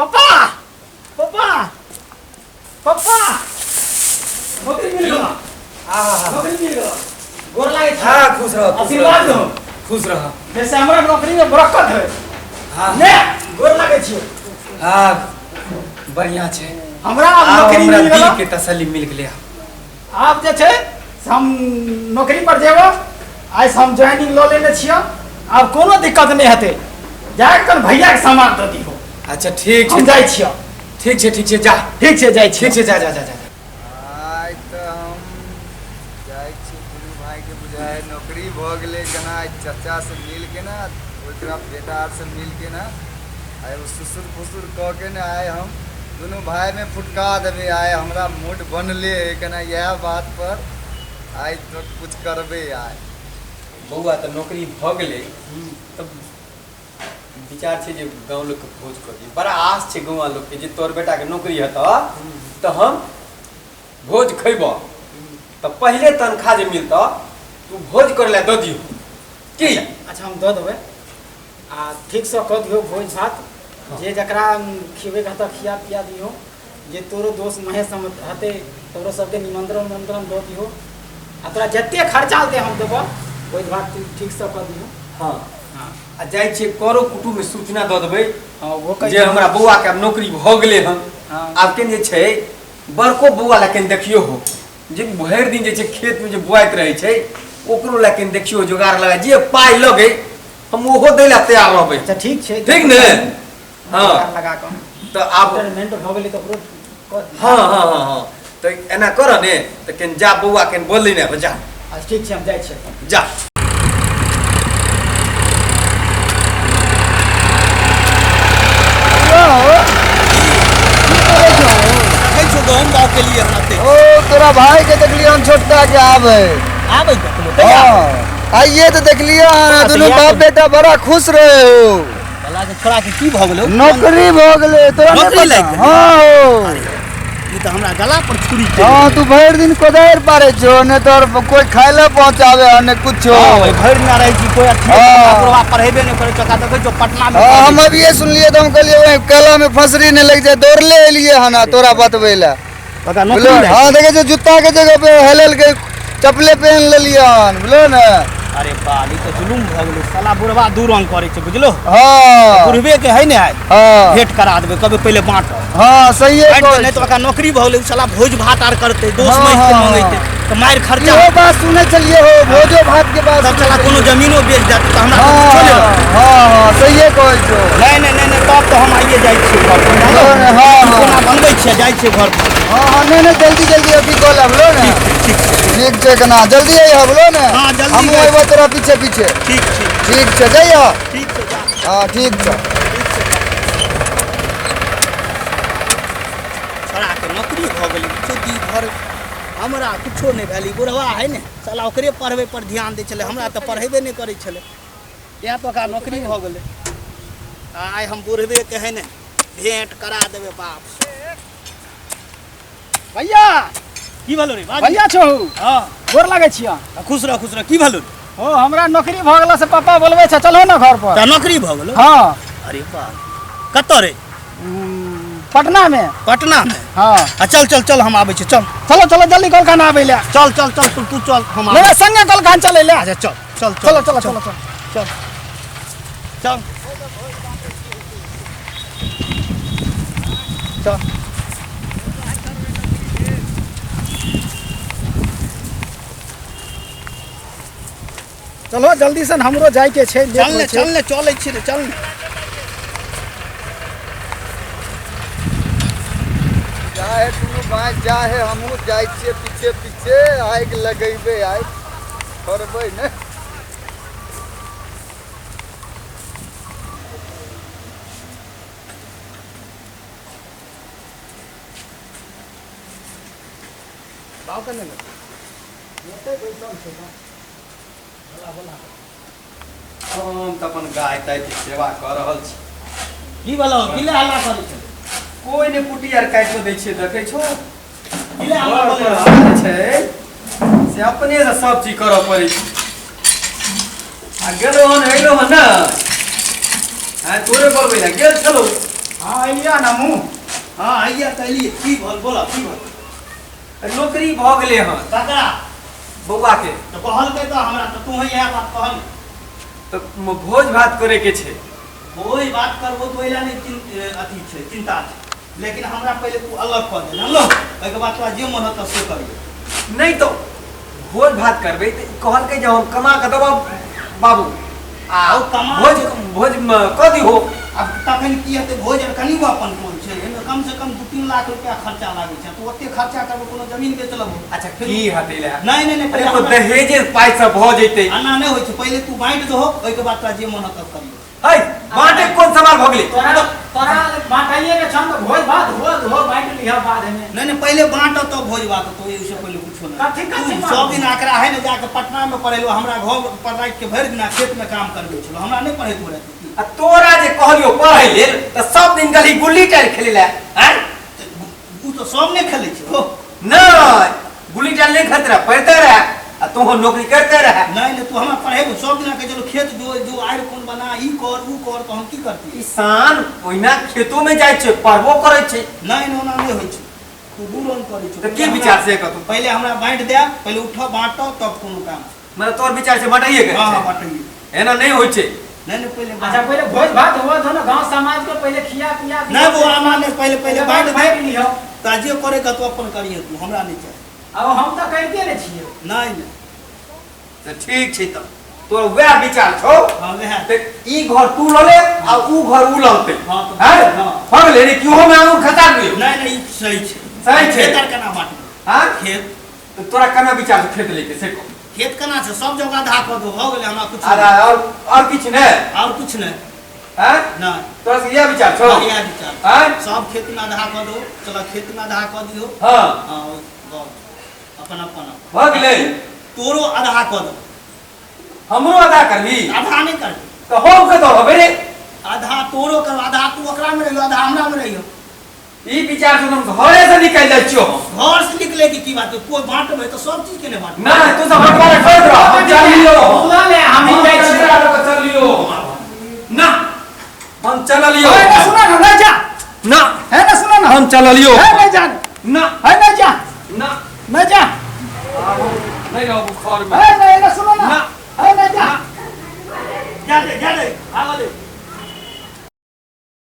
पापा पापा पापा नौकरी मिल गया। नौकरी मिल गया। गोर लागे छै। हाँ खुश रह आशीर्वाद दो। खुश रह। जैसे हमरा नौकरी में बरकत है। हाँ ने गोर लागे छियो। हाँ बढ़िया छै। हमरा नौकरी मिल दिल गया। के तसल्ली मिल गेलै। आप जे छै हम नौकरी पर जेबो। आज हम ज्वाइनिंग लो लेने छियो। अब कोनो दिक्कत नहीं हेते। जाके कल भैया के सामान दे दिहो। अच्छा ठीक हम छै। जाय छियो। ठीक छै जा। ठीक छै जाय छियो। ठीक छै जा। आज तो हम जाय छी गुरु भाई के बुझाए नौकरी भ गेले जना चाचा से मिल के ना ओकरा बेटा से मिल के ना आय ससुर फसुर कह के ना आए हम दोनों भाई में फुटका देवे। आए हमरा मूड बनले कना यह बात पर आज तो कुछ करबे। आए बउआ तो नौकरी भ गेलै तब विचार छै जे गाँव लोग के भोज कर दी। बड़ा आस छै गाँव लोग के जे तोर बेटा के नौकरी हेता तो हम भोज खैब तो पहले तनख्वाह जे मिलता तू भोज कर ले दे दियो की। अच्छा हम दे देबै। आ ठीक से कह दियो भोज भात जे जकरा खिबे कहता खिया पिया दियो। जे तोरो दोस्त महेश हम हते तोरो सबके निमंत्रण दे दियो। आ तोरा जते खर्चा दे हम देबो भोज भात ठीक से कह दियो। हाँ आ जाय छै करो कुटुम में सूचना दे देबै। हां वो कह जे हमरा बउआ के अब नौकरी भ गेलै हन। आब केन जे छै बड़को बउआ लेकिन देखियो हो जे भरि दिन जे छै खेत में जे बुआइत रहे छै ओकरो लेकिन देखियो जोगाड़ लगा जे पाई लगे हम ओहो दै ला तैयार रहबै। अच्छा ठीक छै। ठीक ने। हाँ लगा कऽ तो आब पेमेंट भ गेलै त ओकरो हाँ तो एना कर ने तो केन जा बउआ केन बोलली ने जा। अच्छा ठीक छै हम जाय छियै। जा के लिए ओ तोरा भाई के देखलिए हम छोटका के आवे आइए तो देखलिए दोनों बाप बेटा बड़ा खुश रहे हो। छोड़ा के की भ गेलो नौकरी भ गेले तोरा नौकरी नहीं लग पता? गेलै? हाँ ई तो हमरा गला पर छुरी के हाँ तू भर दिन कोदार पारे छो ने तोर कोई खाइले पहुंचावे ने कुछो। भर ना रही छी कोई हाँ। पढ़ेबे नहीं करे चका देखे जो पटना में हाँ हम अभी ये सुनलिए तो हम कहलिए वही केला में फसरी ने लग जाए दौड़ ले लिए हना तोरा बतवे ला। पता बोलो हाँ देखे जो जूता के जगह पे हेलल के चप्पले पहन ले लिया बोलो ना। अरे बाली तो जुलूम भ गेलो साला बुढ़वा दू रंग करे छै बुझलो। हाँ बुढ़वे के है ने आय हाँ भेंट करा देबे कभी पहले बांट हाँ सही है नहीं तो ओकरा नौकरी भ गेलै साला भोज भात आर करते दोस्त हाँ, में हाँ, मंगैते तो मार खर्चा ये बात सुने चलिए हो भोजो भात के बाद सब साला कोनो जमीनो बेच देत तो हमरा हाँ छोड़े हाँ सही है कहै छो। नहीं तब तो हम आइए जाइ छी घर पर हाँ, हाँ। कोना बनबै छियै जाइ छी घर पर। हाँ नहीं जल्दी अभी कॉल बोलो ना। ठीक छै कना जल्दी आई बोलो ना। हाँ, जल्दी हम आई। आइबो तोरा पीछे ठीक ठीक छै जइया। ठीक छै जा हाँ ठीक छै। छोड़ा के नौकरी भ गेलै छुट्टी भर हमरा कुछो नहीं भेली बुढ़वा है ने साला ओकरे पढ़बै पर ध्यान दै छलै हमरा तो पढ़ेबे नहीं करै छलै यहाँ तो ओकरा नौकरी भ गेलै। आइ हम बुढ़वे के है ने भेंट करा देबे बाप। भैया की भेलो रे बाजी? भैया छौ। हाँ गोर लागे छियो। खुश रह की भेलो ओ हमरा नौकरी भ गेला से पापा बोलबै छै चलो ना घर पर। त नौकरी भ गेलो। हाँ अरे वाह कत रे पटना में। पटना में हाँ चल हम आबै छी चल चलो जल्दी कल खाना आबै ले। चल तू चल हम मेरे संगे कल खान चले ले। अच्छा चल चलो जल्दी से हमरो जाय के छै। चल चलै छी रे चल चाहे तू भाई चाहे हमहू जाय छिए पीछे आग लगेबे आइ करबै ने। बाव कने ले हम तो अपन गाय ताय के सेवा कर रहल छी। की भेलो किले हल्ला करै छै कोई ने कुटी आर काट दै छै देखे छो किले हल्ला करै हाल छै से अपने से सब चीज करऽ पड़ै छै। आ गेलो हन एलो हन ना आ तोरे बोलबै ना गेल छलो हाँ अइया नमू। हाँ आइया कहलिए की भल बोला की भल नौकरी भ गेले हन ककरा बौआ के। तो कहलकै तो हमरा तो तू यह बात कहल तो भोज भात करे के छे। कोई बात करबो तो एला नहीं अथी छे चिंता छे लेकिन हमरा पहले तू अलग कर दे जानलो ओके बाद तोरा जे मन होत से करियो नहीं तो भोज भात करबे तो कहलकै जे हम कमा के देबो बाबू आ ओ कमा भोज भोज क दी हो। अब तखन की हेतै भोज और कनिगो अपन कोन छै एमे कम से कम 2-3 लाख रुपया खर्चा लागै छै तू ओते खर्चा करबो कोनो जमीन बेच लेबो। अच्छा की हते ले नहीं नहीं नहीं अरे तो दहेजे पाई से भ जैते अन्ना नहीं होय छै पहले तू बांट दहो ओके बाद तोरा जे मन होत करियो। है बाटे कोन सवाल भ गेले। तोरा बांटाइए के छन तो भोज भात हो बांट लिया बाद में। नहीं नहीं पहले बांटो तो भोज भात तो इससे पहले कुछ कथी नहीं बात? सब दिन आकरा है ना जाके पटना में पढ़ेलो हमरा घर पर रात के भर दिन खेत में काम करबे छलो हमरा नहीं पढ़े तू रहती आ तोरा जे कहलियो पढ़ै लेल त सब दिन गली गुल्ली टाइल खेले ले हैं। उ तो सब नहीं खेले छै हो नहीं गुल्ली टाइल नहीं खेलते रह पढ़ते रह आ तू नौकरी करते रह। नहीं नहीं तू हमरा पढ़ेबो सब दिन के चलो खेत जो आयर कोन बना ई कर उ कर तो हम की करती किसान ओहिना खेतो में जाय छै पढ़बो करै छै। नहीं नहीं ओना नहीं होय छै तू दूरन करे छै तो की विचार से कहतू पहले हमरा बांट दे पहले उठो बांटो तब कोनो काम मतलब तोर विचार से बटाइए के हां हां बांटिए एना नहीं होय छै। नहीं नहीं पहले अच्छा पहले भोज भात हुआ था ना गांव समाज को पहले खिया पिया नहीं वो आमा ने पहले बांट दे बांट लियो। ताजे करेगा तो अपन करिए तू हमरा नहीं चाहिए। अब हम तो करते ने छिए। नहीं नहीं तो ठीक छै त तोर वह विचार छौ हां वह ते ई घर तू ल ले आ ऊ घर ऊ ललते हाँ, तो हैं हाँ। हम ले रे क्यों में हम खता दियो नहीं नहीं सही छे सही छै। खेत आर केना बांटबो हां खेत तो तोरा केना विचार से खेत लेके से को खेत केना छै सब जगह आधा क दो हो गेले हमरा कुछ अरे और किछ ने और कुछ नहीं हैं ना तोरा से यह विचार छौ बढ़िया विचार हैं। सब खेत में आधा क दो चलो खेत में आधा क दियो हां हां अपन अपन भ गेलै तोरो आधा क दो हमरो अदा करबी आधा नहीं कर तो हम के दो हबे रे आधा तोरो कर आधा तू ओकरा में रहियो आधा हमरा में रहियो ई विचार से तुम घरे से निकल जाय छियो घर से निकले की बात है कोई बांटबे तो सब चीज के ने बांट ना तू सब हटवा छोड़ दो हम चल लियो बोला ले हम ही जाय छिए। चल लियो ना हम चल लियो ए ना सुना ना नहीं जा ना है ना सुना ना हम चल लियो है नहीं जा ना है नहीं जा ना नहीं जा नहीं रहो बुखार में है नहीं